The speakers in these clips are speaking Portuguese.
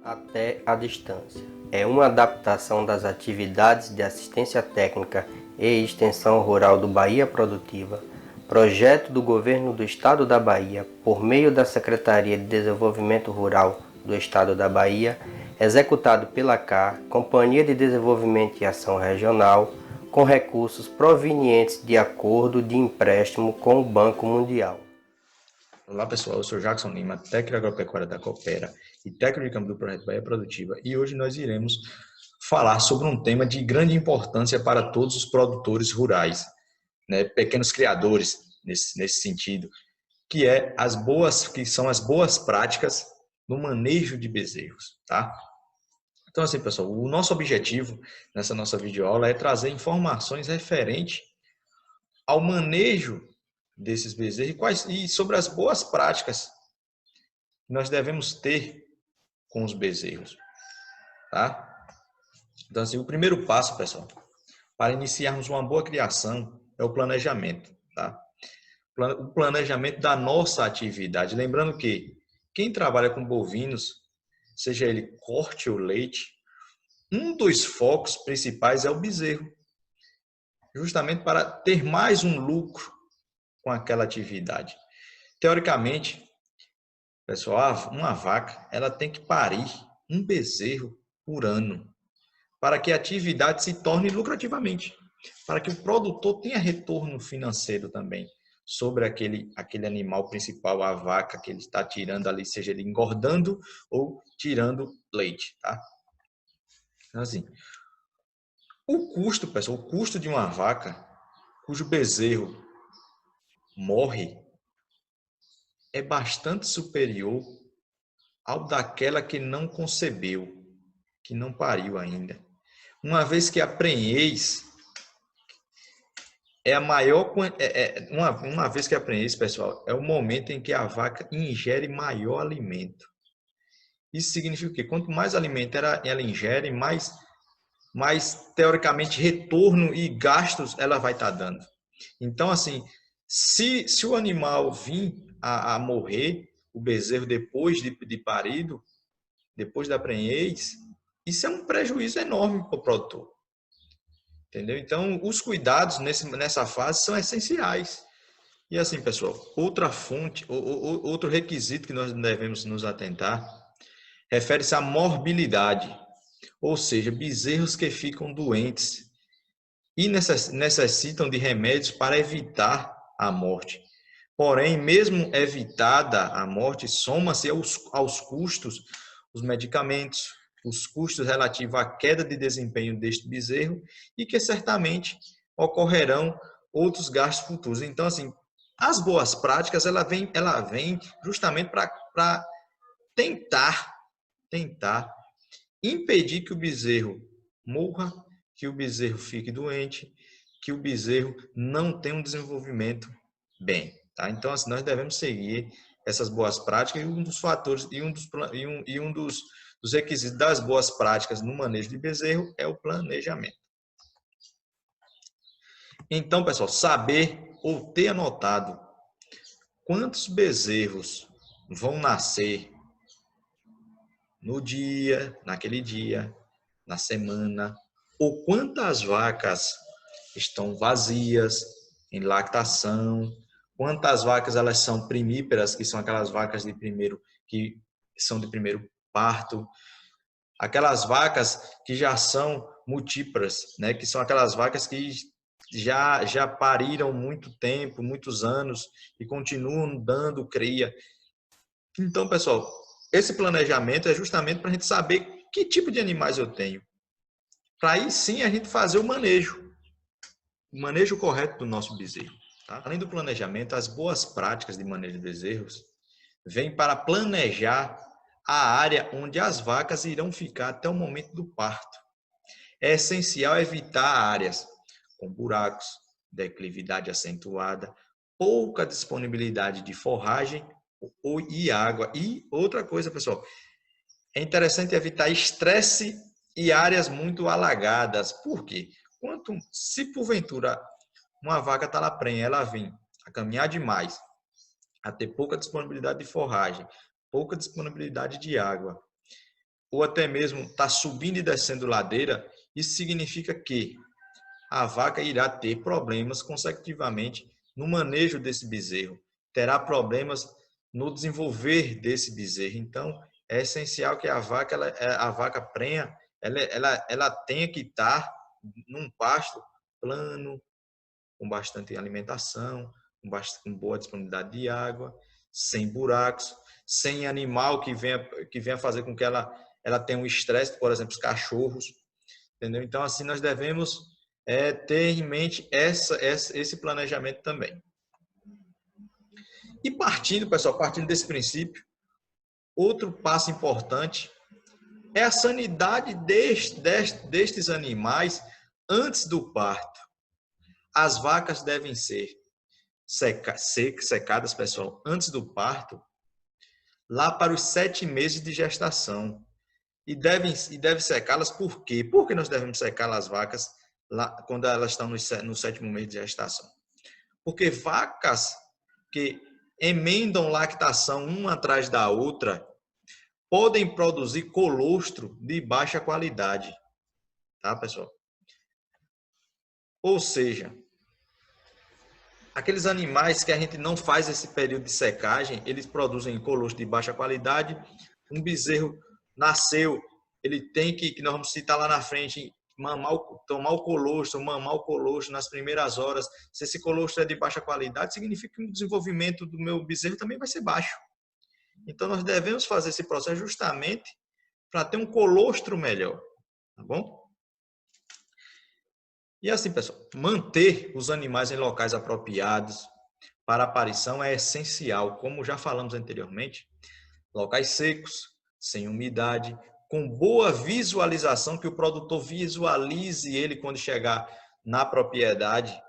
Até a distância. É uma adaptação das atividades de assistência técnica e extensão rural do Bahia Produtiva, projeto do Governo do Estado da Bahia, por meio da Secretaria de Desenvolvimento Rural do Estado da Bahia, executado pela CAR, Companhia de Desenvolvimento e Ação Regional, com recursos provenientes de acordo de empréstimo com o Banco Mundial. Olá pessoal, eu sou Jackson Lima, técnico agropecuário da Coopera e técnico de campo do Projeto Bahia Produtiva, e hoje nós iremos falar sobre um tema de grande importância para todos os produtores rurais, né, pequenos criadores nesse sentido, que são as boas práticas no manejo de bezerros, tá? Então assim, pessoal, o nosso objetivo nessa nossa videoaula é trazer informações referentes ao manejo desses bezerros e sobre as boas práticas que nós devemos ter com os bezerros, tá? Então, assim, o primeiro passo, pessoal, para iniciarmos uma boa criação é o planejamento, tá? O planejamento da nossa atividade. Lembrando que quem trabalha com bovinos, seja ele corte ou leite, um dos focos principais é o bezerro, justamente para ter mais um lucro com aquela atividade. Teoricamente, pessoal, uma vaca, ela tem que parir um bezerro por ano, para que a atividade se torne lucrativamente, para que o produtor tenha retorno financeiro também sobre aquele animal principal, a vaca que ele está tirando ali, seja ele engordando ou tirando leite, tá? Então, assim, o custo, pessoal, o custo de uma vaca cujo bezerro morre é bastante superior ao daquela que não concebeu, que não pariu ainda. Uma vez que a prenhez é a maior, uma vez que a prenhez, pessoal, é o momento em que a vaca ingere maior alimento. Isso significa o quê? Quanto mais alimento ela ingere, mais teoricamente retorno e gastos ela vai estar dando. Então, assim, se o animal vir a morrer, o bezerro depois de parido, depois da prenhez, isso é um prejuízo enorme para o produtor. Entendeu? Então, os cuidados nessa fase são essenciais. E assim, pessoal, outra fonte, outro requisito que nós devemos nos atentar, refere-se à morbilidade, ou seja, bezerros que ficam doentes e necessitam de remédios para evitar a morte. Porém, mesmo evitada a morte, soma-se aos custos os medicamentos, os custos relativos à queda de desempenho deste bezerro e que certamente ocorrerão outros gastos futuros. Então, assim, as boas práticas, ela vem justamente para tentar impedir que o bezerro morra, que o bezerro fique doente, que o bezerro não tenha um desenvolvimento bem, tá? Então, assim, nós devemos seguir essas boas práticas e um dos fatores dos requisitos das boas práticas no manejo de bezerro é o planejamento. Então, pessoal, saber ou ter anotado quantos bezerros vão nascer naquele dia, na semana, ou quantas vacas estão vazias, em lactação, quantas vacas elas são primíparas, que são aquelas vacas que são de primeiro parto, aquelas vacas que já são multíparas, né, que são aquelas vacas que já pariram muito tempo, muitos anos e continuam dando cria. Então, pessoal, esse planejamento é justamente para a gente saber que tipo de animais eu tenho. Para aí sim a gente fazer o manejo correto do nosso bezerro. Tá? Além do planejamento, as boas práticas de manejo de bezerros vêm para planejar a área onde as vacas irão ficar até o momento do parto. É essencial evitar áreas com buracos, declividade acentuada, pouca disponibilidade de forragem e água. E outra coisa, pessoal, é interessante evitar estresse e áreas muito alagadas. Por quê? Se porventura uma vaca está na prenha, ela vem a caminhar demais, a ter pouca disponibilidade de forragem, pouca disponibilidade de água, ou até mesmo está subindo e descendo ladeira, isso significa que a vaca irá ter problemas consecutivamente no manejo desse bezerro, terá problemas no desenvolver desse bezerro. Então, é essencial que a vaca prenha, ela tenha que estar num pasto plano, com bastante alimentação, com boa disponibilidade de água, sem buracos, sem animal que venha fazer com que ela tenha um estresse, por exemplo, os cachorros, entendeu? Então, assim, nós devemos ter em mente esse planejamento também. E partindo, pessoal, partindo desse princípio, outro passo importante é a sanidade destes animais antes do parto. As vacas devem ser secadas, pessoal, antes do parto, lá para os 7 meses de gestação. E deve secá-las por quê? Por que nós devemos secar as vacas lá, quando elas estão no 7º mês de gestação? Porque vacas que emendam lactação uma atrás da outra podem produzir colostro de baixa qualidade. Tá, pessoal? Ou seja, aqueles animais que a gente não faz esse período de secagem, eles produzem colostro de baixa qualidade. Um bezerro nasceu, ele tem que nós vamos citar lá na frente, tomar o colostro, mamar o colostro nas primeiras horas. Se esse colostro é de baixa qualidade, significa que o desenvolvimento do meu bezerro também vai ser baixo. Então, nós devemos fazer esse processo justamente para ter um colostro melhor, tá bom? E assim, pessoal, manter os animais em locais apropriados para a aparição é essencial, como já falamos anteriormente, locais secos, sem umidade, com boa visualização, que o produtor visualize ele quando chegar na propriedade,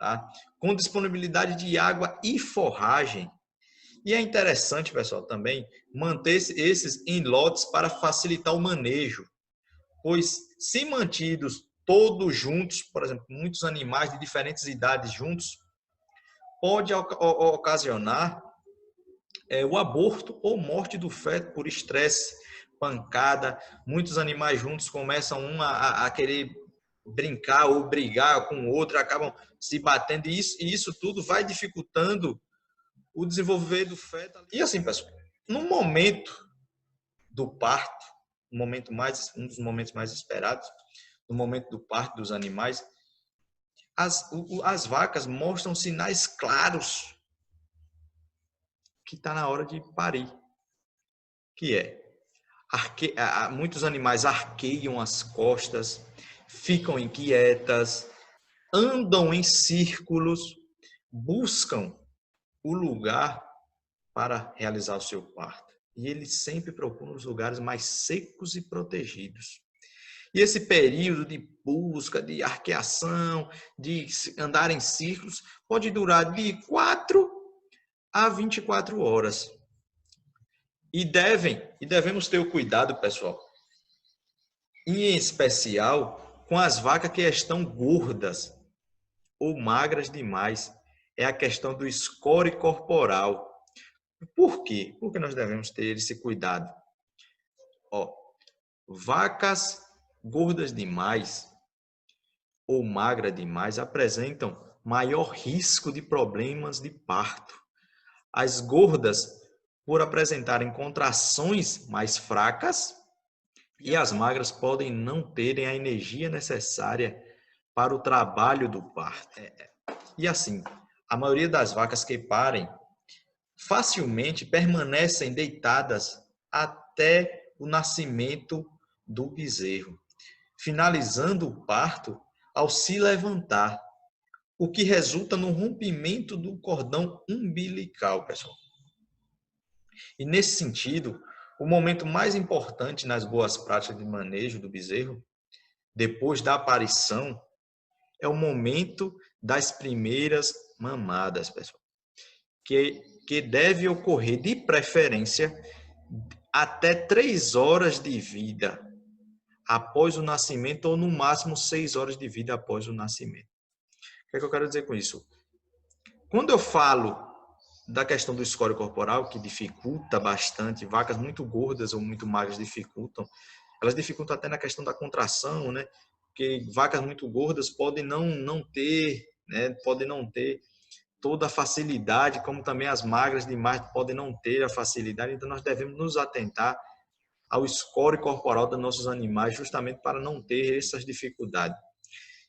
tá? Com disponibilidade de água e forragem. E é interessante, pessoal, também manter esses em lotes para facilitar o manejo, pois se mantidos todos juntos, por exemplo, muitos animais de diferentes idades juntos, pode ocasionar o aborto ou morte do feto por estresse, pancada. Muitos animais juntos começam a querer brincar ou brigar com o outro, acabam se batendo, e isso tudo vai dificultando o desenvolver do feto. E assim, pessoal, no momento do parto, um dos momentos mais esperados, no momento do parto dos animais, as vacas mostram sinais claros que está na hora de parir, que é muitos animais arqueiam as costas, ficam inquietas, andam em círculos, buscam o lugar para realizar o seu parto. E eles sempre procuram os lugares mais secos e protegidos. E esse período de busca, de arqueação, de andar em círculos, pode durar de 4 a 24 horas. E devemos ter o cuidado, pessoal, em especial com as vacas que estão gordas ou magras demais. É a questão do score corporal. Por quê? Por que nós devemos ter esse cuidado? Vacas gordas demais ou magras demais apresentam maior risco de problemas de parto. As gordas, por apresentarem contrações mais fracas, e as magras podem não terem a energia necessária para o trabalho do parto. E assim, a maioria das vacas que parem facilmente permanecem deitadas até o nascimento do bezerro, finalizando o parto ao se levantar, o que resulta no rompimento do cordão umbilical, pessoal. E nesse sentido, o momento mais importante nas boas práticas de manejo do bezerro, depois da aparição, é o momento das primeiras mamadas, pessoal, que deve ocorrer de preferência até 3 horas de vida após o nascimento ou no máximo 6 horas de vida após o nascimento. O que é que eu quero dizer com isso? Quando eu falo da questão do score corporal, que dificulta bastante, vacas muito gordas ou muito magras dificultam, elas dificultam até na questão da contração, né? Porque vacas muito gordas podem não ter, né? Podem não ter toda a facilidade, como também as magras demais podem não ter a facilidade, então nós devemos nos atentar ao score corporal dos nossos animais, justamente para não ter essas dificuldades.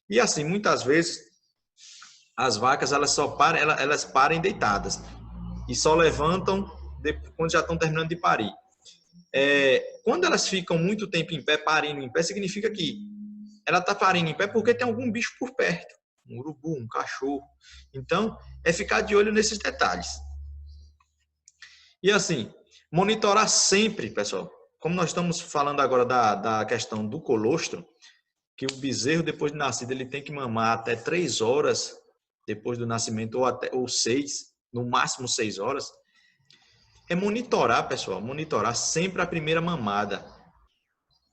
E assim, muitas vezes, as vacas elas parem deitadas e só levantam quando já estão terminando de parir. Quando elas ficam muito tempo em pé, parindo em pé, significa que ela está parindo em pé porque tem algum bicho por perto, um urubu, um cachorro. Então, é ficar de olho nesses detalhes. E assim, monitorar sempre, pessoal. Como nós estamos falando agora da questão do colostro, que o bezerro, depois de nascido, ele tem que mamar até 3 horas depois do nascimento, ou 6, no máximo 6 horas. É monitorar, pessoal, monitorar sempre a primeira mamada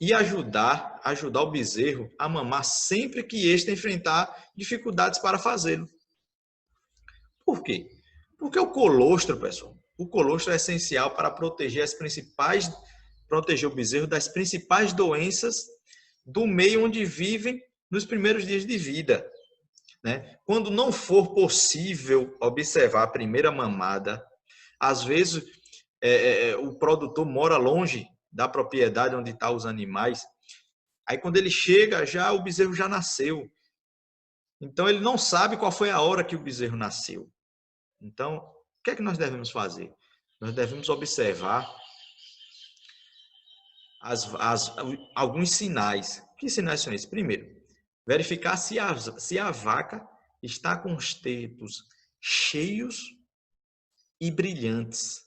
e ajudar o bezerro a mamar sempre que este enfrentar dificuldades para fazê-lo. Por quê? Porque o colostro, pessoal, o colostro é essencial para proteger o bezerro das principais doenças do meio onde vivem nos primeiros dias de vida, né? Quando não for possível observar a primeira mamada, às vezes o produtor mora longe da propriedade onde estão os animais. Aí quando ele chega, o bezerro já nasceu. Então ele não sabe qual foi a hora que o bezerro nasceu. Então, o que é que nós devemos fazer? Nós devemos observar alguns sinais. Que sinais são esses? Primeiro, verificar se a vaca está com os tetos cheios e brilhantes.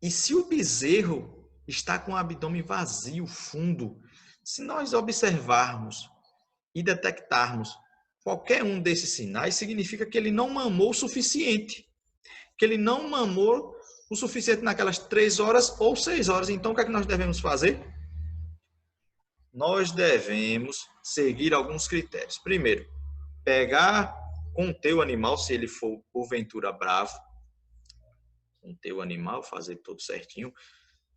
E se o bezerro está com o abdômen vazio, fundo. Se nós observarmos e detectarmos qualquer um desses sinais, significa que ele não mamou o suficiente. Que ele não mamou o suficiente naquelas 3 horas ou 6 horas. Então, o que é que nós devemos fazer? Nós devemos seguir alguns critérios. Primeiro, conter o animal, se ele for porventura bravo, conter o animal, fazer tudo certinho,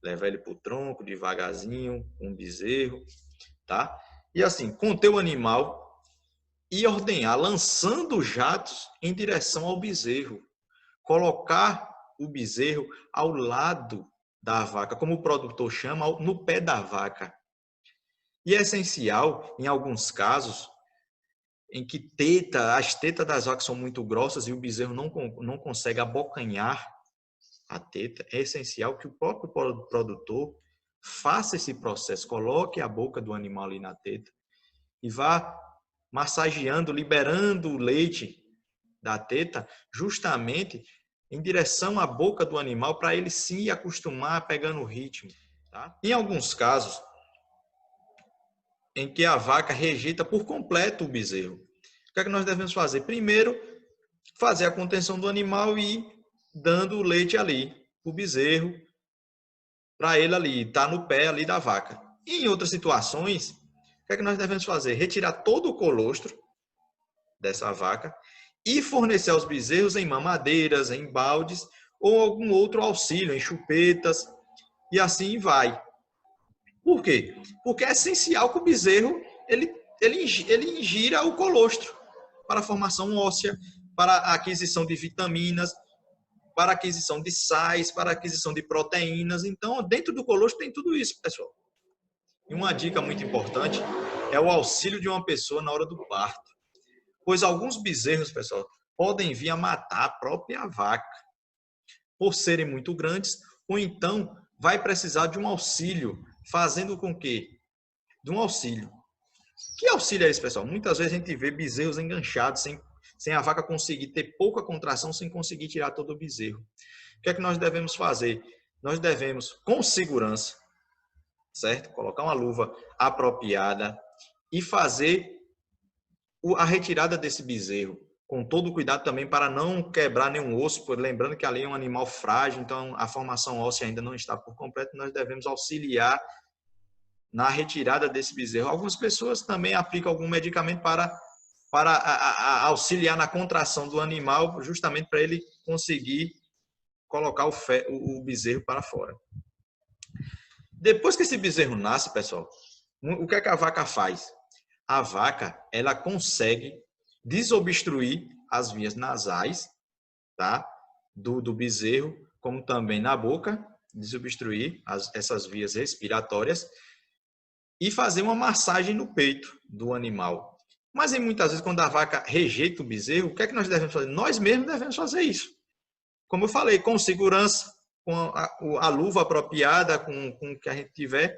levar ele para o tronco devagarzinho, com um bezerro, tá? E assim, conter o animal e ordenhar, lançando jatos em direção ao bezerro. Colocar o bezerro ao lado da vaca, como o produtor chama, no pé da vaca. E é essencial, em alguns casos, em que as tetas das vacas são muito grossas e o bezerro não consegue abocanhar a teta, é essencial que o próprio produtor faça esse processo, coloque a boca do animal ali na teta e vá massageando, liberando o leite da teta, justamente em direção à boca do animal, para ele se acostumar pegando o ritmo. Tá? Em alguns casos, em que a vaca rejeita por completo o bezerro, o que é que nós devemos fazer? Primeiro, fazer a contenção do animal e ir dando o leite ali, o bezerro, para ele ali, estar no pé ali da vaca. E em outras situações, o que é que nós devemos fazer? Retirar todo o colostro dessa vaca e fornecer aos bezerros em mamadeiras, em baldes ou algum outro auxílio, em chupetas, e assim vai. Por quê? Porque é essencial que o bezerro ele ingira o colostro para a formação óssea, para a aquisição de vitaminas, para a aquisição de sais, para a aquisição de proteínas. Então, dentro do colostro tem tudo isso, pessoal. E uma dica muito importante é o auxílio de uma pessoa na hora do parto. Pois alguns bezerros, pessoal, podem vir a matar a própria vaca por serem muito grandes, ou então vai precisar de um auxílio, fazendo com que... De um auxílio. Que auxílio é esse, pessoal? Muitas vezes a gente vê bezerros enganchados, sem a vaca conseguir ter pouca contração, sem conseguir tirar todo o bezerro. O que é que nós devemos fazer? Nós devemos, com segurança, certo? Colocar uma luva apropriada e fazer a retirada desse bezerro, com todo o cuidado também para não quebrar nenhum osso, lembrando que ali é um animal frágil, então a formação óssea ainda não está por completo, nós devemos auxiliar na retirada desse bezerro. Algumas pessoas também aplicam algum medicamento para auxiliar na contração do animal, justamente para ele conseguir colocar o bezerro para fora. Depois que esse bezerro nasce, pessoal, o que é que a vaca faz? A vaca, ela consegue desobstruir as vias nasais, tá? do bezerro, como também na boca, desobstruir essas vias respiratórias e fazer uma massagem no peito do animal. Mas muitas vezes, quando a vaca rejeita o bezerro, o que é que nós devemos fazer? Nós mesmos devemos fazer isso. Como eu falei, com segurança, com a luva apropriada, com o que a gente tiver,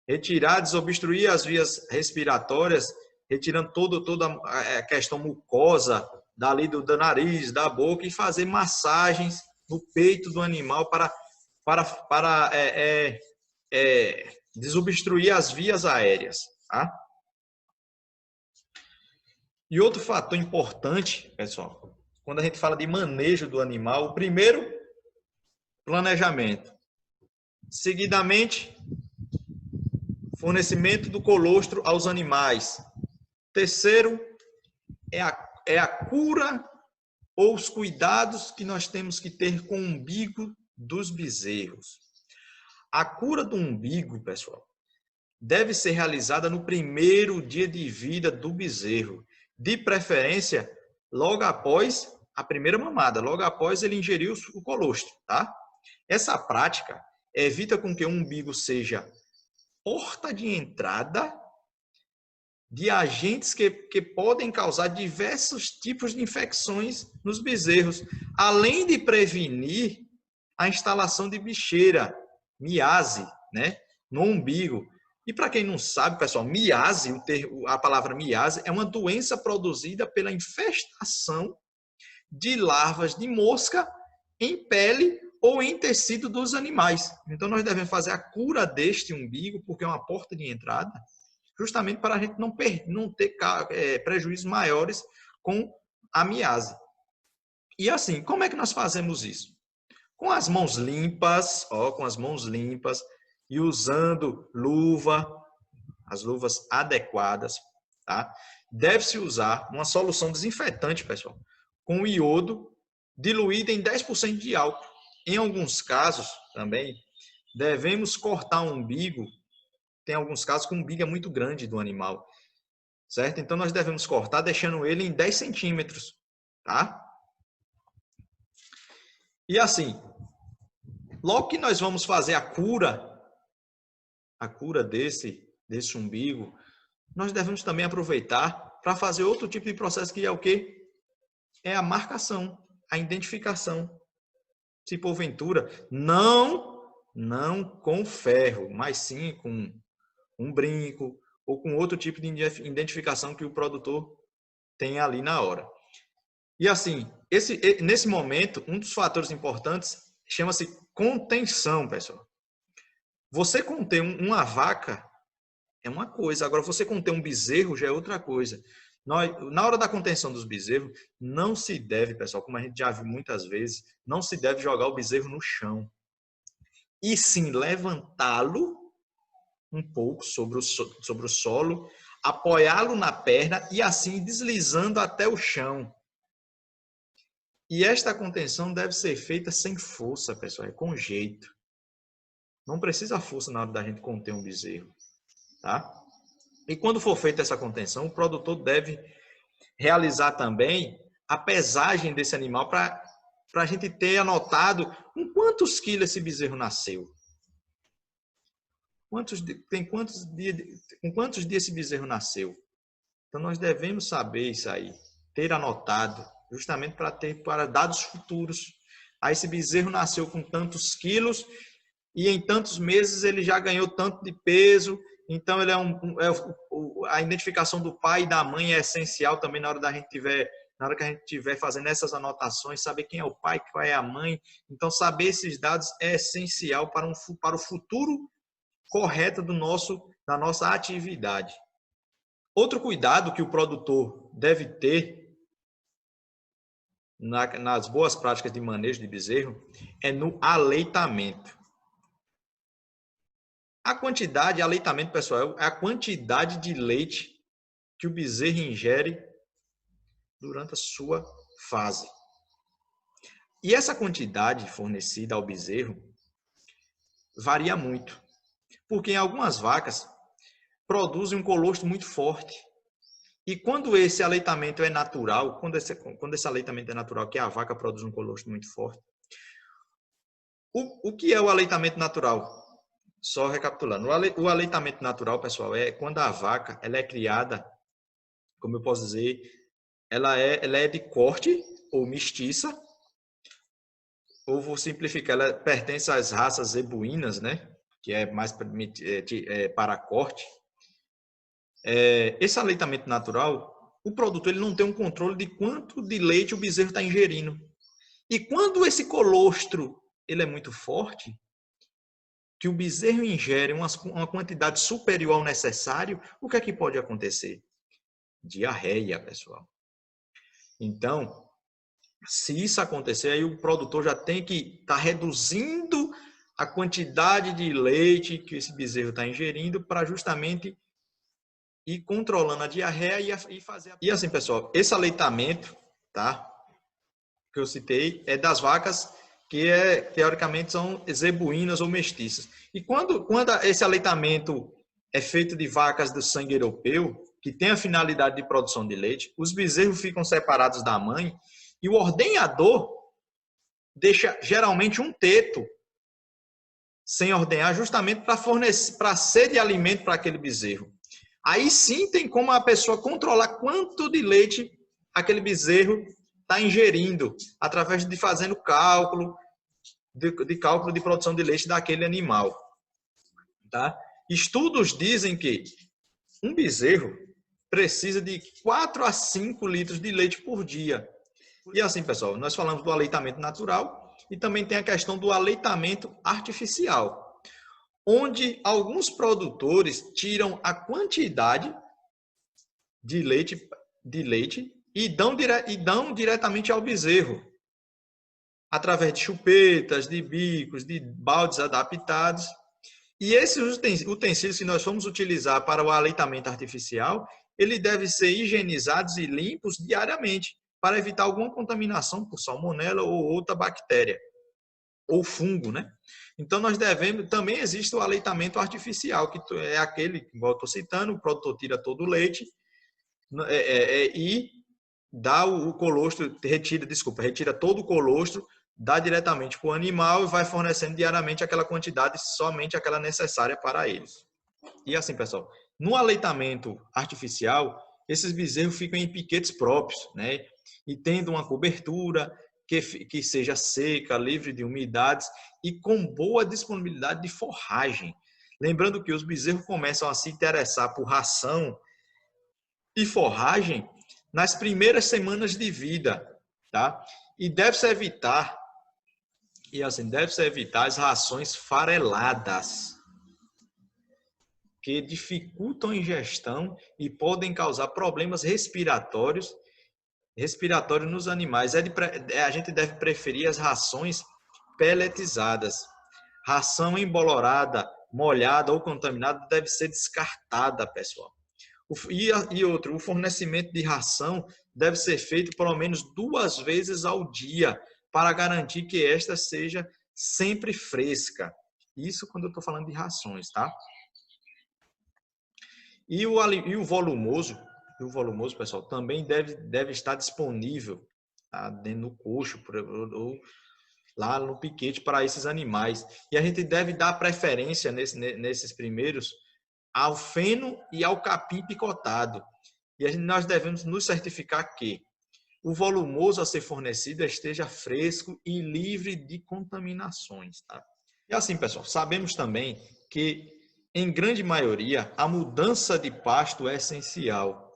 retirar, desobstruir as vias respiratórias, retirando toda a questão mucosa dali do nariz, da boca, e fazer massagens no peito do animal para desobstruir as vias aéreas. Tá? E outro fator importante, pessoal, quando a gente fala de manejo do animal, o primeiro, planejamento. Seguidamente, fornecimento do colostro aos animais. Terceiro, é a cura ou os cuidados que nós temos que ter com o umbigo dos bezerros. A cura do umbigo, pessoal, deve ser realizada no primeiro dia de vida do bezerro, de preferência logo após a primeira mamada, logo após ele ingerir o colostro, tá? Essa prática evita com que o umbigo seja porta de entrada de agentes que podem causar diversos tipos de infecções nos bezerros, além de prevenir a instalação de bicheira, miase, né, no umbigo. E para quem não sabe, pessoal, miase, a palavra miase é uma doença produzida pela infestação de larvas de mosca em pele ou em tecido dos animais. Então, nós devemos fazer a cura deste umbigo, porque é uma porta de entrada, justamente para a gente não ter prejuízos maiores com a miase. E assim, como é que nós fazemos isso? Com as mãos limpas, com as mãos limpas e usando as luvas adequadas, tá? Deve-se usar uma solução desinfetante, pessoal, com iodo diluído em 10% de álcool. Em alguns casos, também, devemos cortar o umbigo. Tem alguns casos que o umbigo é muito grande do animal, certo? Então, nós devemos cortar deixando ele em 10 centímetros, tá? E assim, logo que nós vamos fazer a cura desse umbigo, nós devemos também aproveitar para fazer outro tipo de processo que é o quê? É a marcação, a identificação. Se porventura, não com ferro, mas sim com um brinco ou com outro tipo de identificação que o produtor tem ali na hora. E assim, nesse momento, um dos fatores importantes chama-se contenção, pessoal. Você conter uma vaca é uma coisa, agora você conter um bezerro já é outra coisa. Na hora da contenção dos bezerros, não se deve, pessoal, como a gente já viu muitas vezes, não se deve jogar o bezerro no chão. E sim levantá-lo um pouco sobre o solo, apoiá-lo na perna e assim deslizando até o chão. E esta contenção deve ser feita sem força, pessoal, é com jeito. Não precisa força na hora da gente conter um bezerro, tá? E quando for feita essa contenção, o produtor deve realizar também a pesagem desse animal para a gente ter anotado com quantos quilos esse bezerro nasceu. Com quantos dias esse bezerro nasceu? Então, nós devemos saber isso aí, ter anotado, justamente para dados futuros. Aí, esse bezerro nasceu com tantos quilos e em tantos meses ele já ganhou tanto de peso. Então, ele a identificação do pai e da mãe é essencial também na hora que a gente estiver fazendo essas anotações, saber quem é o pai, qual é a mãe. Então, saber esses dados é essencial para o futuro correto da nossa atividade. Outro cuidado que o produtor deve ter nas boas práticas de manejo de bezerro é no aleitamento. Aleitamento, pessoal, é a quantidade de leite que o bezerro ingere durante a sua fase. E essa quantidade fornecida ao bezerro varia muito, porque em algumas vacas produzem um colostro muito forte. E quando esse aleitamento é natural, quando esse aleitamento é natural, que a vaca produz um colostro muito forte, o que é o aleitamento natural? Só recapitulando, o aleitamento natural, pessoal, é quando a vaca ela é criada, como eu posso dizer, ela é de corte ou mestiça, ou vou simplificar, ela pertence às raças zebuínas, né? Que é mais para corte. Esse aleitamento natural, o produtor ele não tem um controle de quanto de leite o bezerro está ingerindo. E quando esse colostro ele é muito forte, que o bezerro ingere uma quantidade superior ao necessário, o que é que pode acontecer? Diarreia, pessoal. Então, se isso acontecer, aí o produtor já tem que estar reduzindo a quantidade de leite que esse bezerro está ingerindo para justamente ir controlando a diarreia e fazer... E assim, pessoal, esse aleitamento, tá? Que eu citei, é das vacas que teoricamente são zebuínas ou mestiças. E quando esse aleitamento é feito de vacas do sangue europeu, que tem a finalidade de produção de leite, os bezerros ficam separados da mãe e o ordenhador deixa geralmente um teto sem ordenhar, justamente para ser de alimento para aquele bezerro. Aí sim tem como a pessoa controlar quanto de leite aquele bezerro está ingerindo, através de fazendo cálculo de produção de leite daquele animal. Tá? Estudos dizem que um bezerro precisa de 4 a 5 litros de leite por dia. E assim, pessoal, nós falamos do aleitamento natural e também tem a questão do aleitamento artificial, onde alguns produtores tiram a quantidade de leite e dão diretamente ao bezerro, através de chupetas, de bicos, de baldes adaptados. E esses utensílios que nós vamos utilizar para o aleitamento artificial, ele deve ser higienizados e limpos diariamente, para evitar alguma contaminação por salmonela ou outra bactéria, ou fungo, né? Então, nós devemos... Também existe o aleitamento artificial, que é aquele, igual eu estou citando, o produtor tira todo o leite e dá o colostro, retira todo o colostro, dá diretamente para o animal e vai fornecendo diariamente aquela quantidade, somente aquela necessária para eles. E assim, pessoal, no aleitamento artificial, esses bezerros ficam em piquetes próprios, né? E tendo uma cobertura que seja seca, livre de umidades e com boa disponibilidade de forragem. Lembrando que os bezerros começam a se interessar por ração e forragem nas primeiras semanas de vida, tá? E deve-se evitar as rações fareladas, que dificultam a ingestão e podem causar problemas respiratórios nos animais. A gente deve preferir as rações peletizadas. Ração embolorada, molhada ou contaminada deve ser descartada, pessoal. O fornecimento de ração deve ser feito pelo menos 2 vezes ao dia, para garantir que esta seja sempre fresca. Isso quando eu estou falando de rações, tá? E o volumoso, pessoal, também deve estar disponível, tá? Dentro do coxo ou lá no piquete para esses animais. E a gente deve dar preferência nesses primeiros ao feno e ao capim picotado. E nós devemos nos certificar que o volumoso a ser fornecido esteja fresco e livre de contaminações. Tá? E assim, pessoal, sabemos também que, em grande maioria, a mudança de pasto é essencial.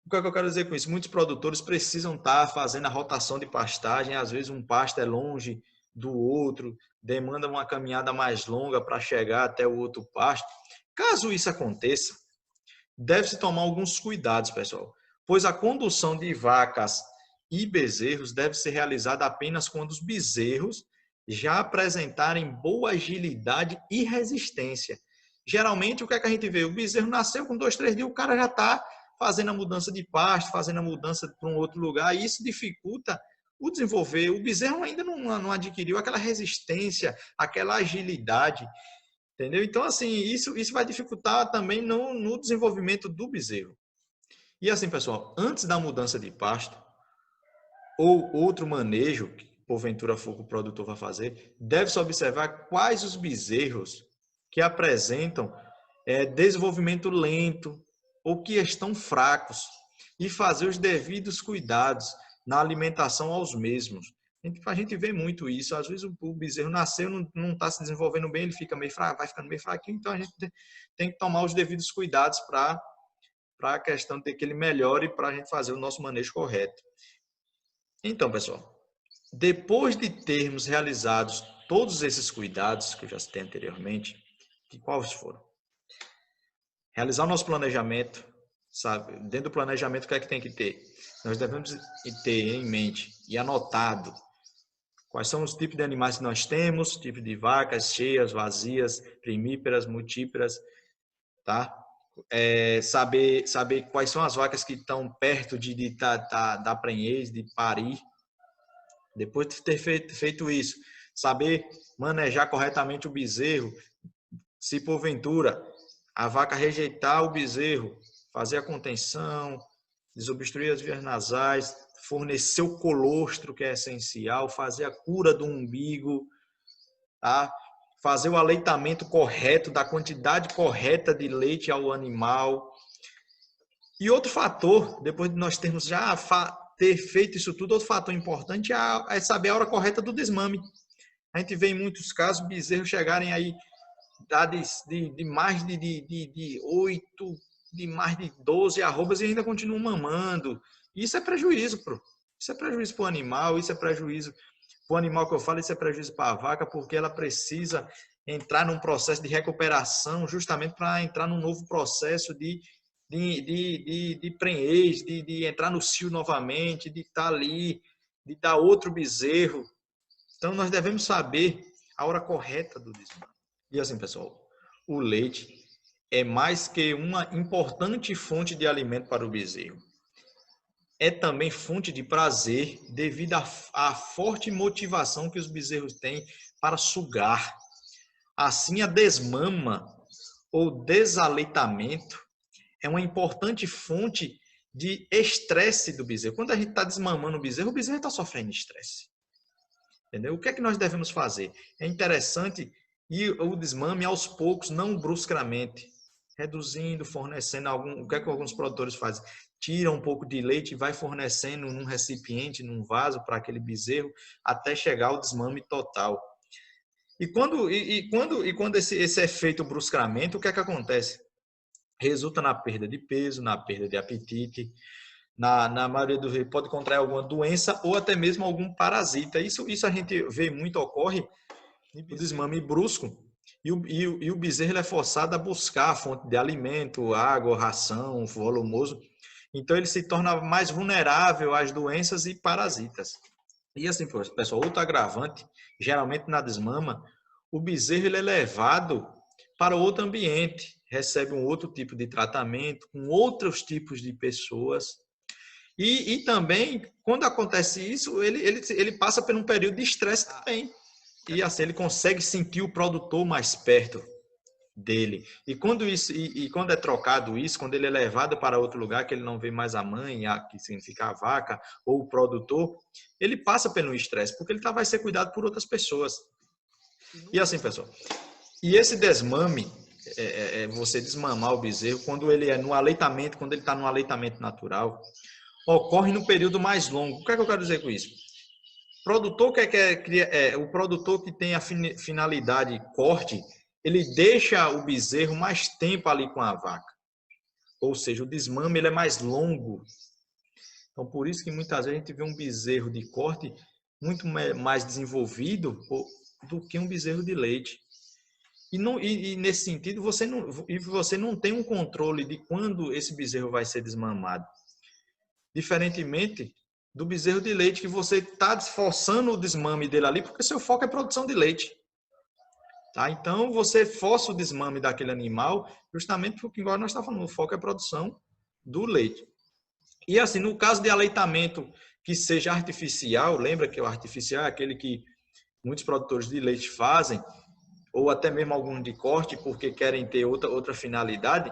O que é que eu quero dizer com isso? Muitos produtores precisam estar fazendo a rotação de pastagem, às vezes um pasto é longe do outro, demanda uma caminhada mais longa para chegar até o outro pasto. Caso isso aconteça, deve-se tomar alguns cuidados, pessoal, pois a condução de vacas e bezerros deve ser realizada apenas quando os bezerros já apresentarem boa agilidade e resistência. Geralmente, o que é que a gente vê? O bezerro nasceu com 2, 3 dias, o cara já está fazendo a mudança de pasto, fazendo a mudança para um outro lugar, e isso dificulta o desenvolver, o bezerro ainda não adquiriu aquela resistência, aquela agilidade, entendeu? Então, assim, isso vai dificultar também no desenvolvimento do bezerro. E assim, pessoal, antes da mudança de pasto, ou outro manejo que porventura for que o produtor vai fazer, deve-se observar quais os bezerros que apresentam desenvolvimento lento ou que estão fracos e fazer os devidos cuidados na alimentação aos mesmos. A gente vê muito isso. Às vezes o bezerro nasceu, não está se desenvolvendo bem, ele fica meio fraco, vai ficando meio fraquinho, então a gente tem que tomar os devidos cuidados para a questão de que ele melhore para a gente fazer o nosso manejo correto. Então, pessoal, depois de termos realizados todos esses cuidados que eu já citei anteriormente, que quais foram? Realizar o nosso planejamento, sabe? Dentro do planejamento, o que é que tem que ter? Nós devemos ter em mente e anotado quais são os tipos de animais que nós temos, tipo de vacas cheias, vazias, primíparas, multíparas, tá? Saber quais são as vacas que estão perto da prenhez, de parir. Depois de ter feito isso, saber manejar corretamente o bezerro. Se porventura a vaca rejeitar o bezerro, fazer a contenção, desobstruir as vias nasais, fornecer o colostro, que é essencial, fazer a cura do umbigo, tá? Fazer o aleitamento correto, da quantidade correta de leite ao animal. E outro fator, depois de nós termos já ter feito isso tudo, outro fator importante é saber a hora correta do desmame. A gente vê em muitos casos bezerros chegarem aí de mais de 8, de mais de 12 arrobas e ainda continuam mamando. Isso é prejuízo, isso é prejuízo para o animal, isso é prejuízo para o animal que eu falo, isso é prejuízo para a vaca, porque ela precisa entrar num processo de recuperação justamente para entrar num novo processo de prenhez, de entrar no cio novamente, de estar ali, de dar outro bezerro. Então, nós devemos saber a hora correta do desmame. E assim, pessoal, o leite é mais que uma importante fonte de alimento para o bezerro. É também fonte de prazer devido à forte motivação que os bezerros têm para sugar. Assim, a desmama ou desaleitamento é uma importante fonte de estresse do bezerro. Quando a gente está desmamando o bezerro está sofrendo estresse. Entendeu? O que é que nós devemos fazer? É interessante ir o desmame aos poucos, não bruscamente, reduzindo, fornecendo o que é que alguns produtores fazem? Tira um pouco de leite e vai fornecendo num recipiente, num vaso para aquele bezerro até chegar ao desmame total. E quando esse é feito bruscamente, o que é que acontece? Resulta na perda de peso, na perda de apetite, na maioria dos vezes pode contrair alguma doença ou até mesmo algum parasita. Isso a gente vê muito, ocorre no desmame brusco e o bezerro é forçado a buscar a fonte de alimento, água, ração, volumoso. Então ele se torna mais vulnerável às doenças e parasitas. E assim, pessoal, outro agravante, geralmente na desmama, o bezerro ele é levado para outro ambiente, recebe um outro tipo de tratamento, com outros tipos de pessoas. E também, quando acontece isso, ele passa por um período de estresse também. E assim, ele consegue sentir o produtor mais perto dele. E quando é trocado isso, quando ele é levado para outro lugar, que ele não vê mais a mãe, que significa a vaca, ou o produtor, ele passa pelo estresse, porque ele vai ser cuidado por outras pessoas. E assim, pessoal, e esse desmame, você desmamar o bezerro, quando ele é no aleitamento, quando ele está no aleitamento natural, ocorre no período mais longo. O que é que eu quero dizer com isso? O produtor que tem a finalidade corte, ele deixa o bezerro mais tempo ali com a vaca. Ou seja, o desmame ele é mais longo. Então, por isso que muitas vezes a gente vê um bezerro de corte muito mais desenvolvido do que um bezerro de leite. E nesse sentido, você não tem um controle de quando esse bezerro vai ser desmamado. Diferentemente do bezerro de leite, que você está forçando o desmame dele ali, porque seu foco é produção de leite. Tá? Então, você força o desmame daquele animal, justamente porque, igual nós estamos falando, o foco é a produção do leite. E assim, no caso de aleitamento que seja artificial. Lembra que o artificial é aquele que muitos produtores de leite fazem, ou até mesmo alguns de corte, porque querem ter outra finalidade,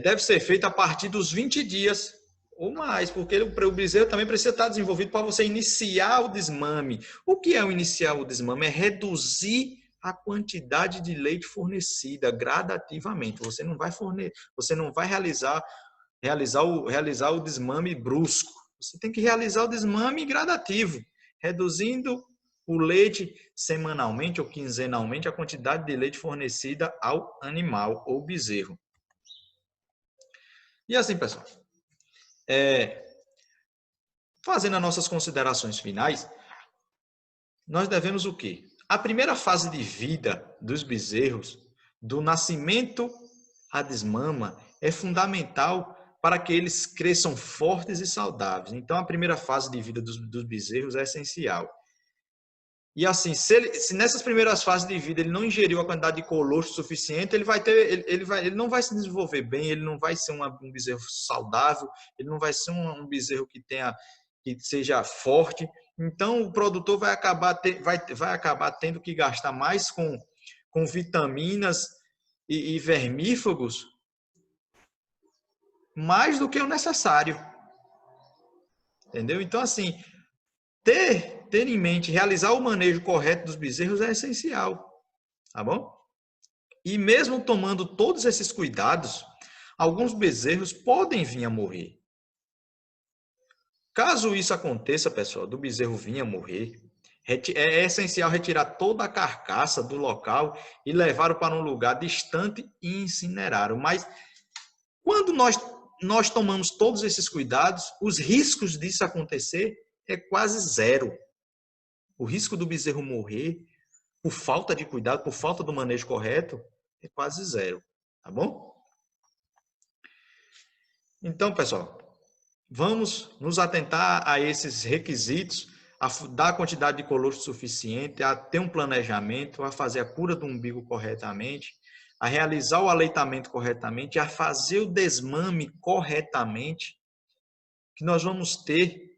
deve ser feito a partir dos 20 dias ou mais, porque o bezerro também precisa estar desenvolvido para você iniciar o desmame. O que é o iniciar o desmame? É reduzir a quantidade de leite fornecida gradativamente. Você não vai realizar o desmame brusco. Você tem que realizar o desmame gradativo, reduzindo o leite semanalmente ou quinzenalmente, a quantidade de leite fornecida ao animal ou bezerro. E assim, pessoal, fazendo as nossas considerações finais, nós devemos o quê? A primeira fase de vida dos bezerros, do nascimento à desmama, é fundamental para que eles cresçam fortes e saudáveis. Então, a primeira fase de vida dos bezerros é essencial. E assim, se nessas primeiras fases de vida ele não ingeriu a quantidade de colostro suficiente, ele não vai se desenvolver bem, ele não vai ser um bezerro saudável, ele não vai ser um bezerro que seja forte. Então, o produtor vai acabar tendo que gastar mais com vitaminas e vermífugos, mais do que o necessário. Entendeu? Então, assim, ter em mente, realizar o manejo correto dos bezerros é essencial, tá bom? E mesmo tomando todos esses cuidados, alguns bezerros podem vir a morrer. Caso isso aconteça, pessoal, do bezerro vir a morrer, é essencial retirar toda a carcaça do local e levá-lo para um lugar distante e incinerar. Mas quando nós tomamos todos esses cuidados, os riscos disso acontecer é quase zero. O risco do bezerro morrer por falta de cuidado, por falta do manejo correto, é quase zero, tá bom? Então, pessoal, vamos nos atentar a esses requisitos, a dar a quantidade de colostro suficiente, a ter um planejamento, a fazer a cura do umbigo corretamente, a realizar o aleitamento corretamente, a fazer o desmame corretamente, que nós vamos ter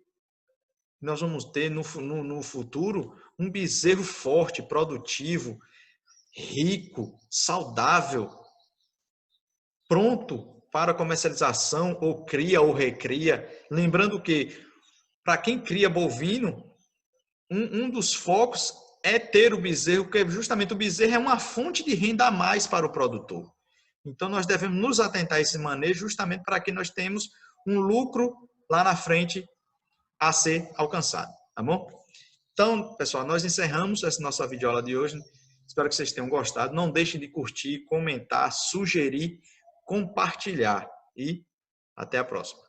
no futuro um bezerro forte, produtivo, rico, saudável, pronto para comercialização ou cria ou recria. Lembrando que, para quem cria bovino, um dos focos é ter o bezerro, porque justamente o bezerro é uma fonte de renda a mais para o produtor. Então, nós devemos nos atentar a esse manejo justamente para que nós tenhamos um lucro lá na frente a ser alcançado, tá bom? Então, pessoal, nós encerramos essa nossa videoaula de hoje. Espero que vocês tenham gostado. Não deixem de curtir, comentar, sugerir, compartilhar e até a próxima.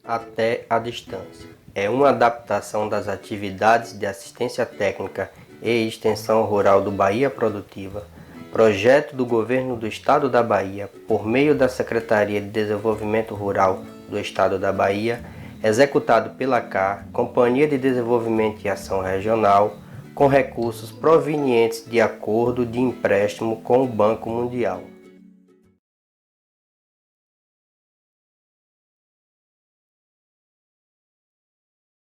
Até a distância. É uma adaptação das atividades de assistência técnica e extensão rural do Bahia Produtiva, projeto do Governo do Estado da Bahia, por meio da Secretaria de Desenvolvimento Rural do Estado da Bahia, executado pela CAR, Companhia de Desenvolvimento e Ação Regional, com recursos provenientes de acordo de empréstimo com o Banco Mundial.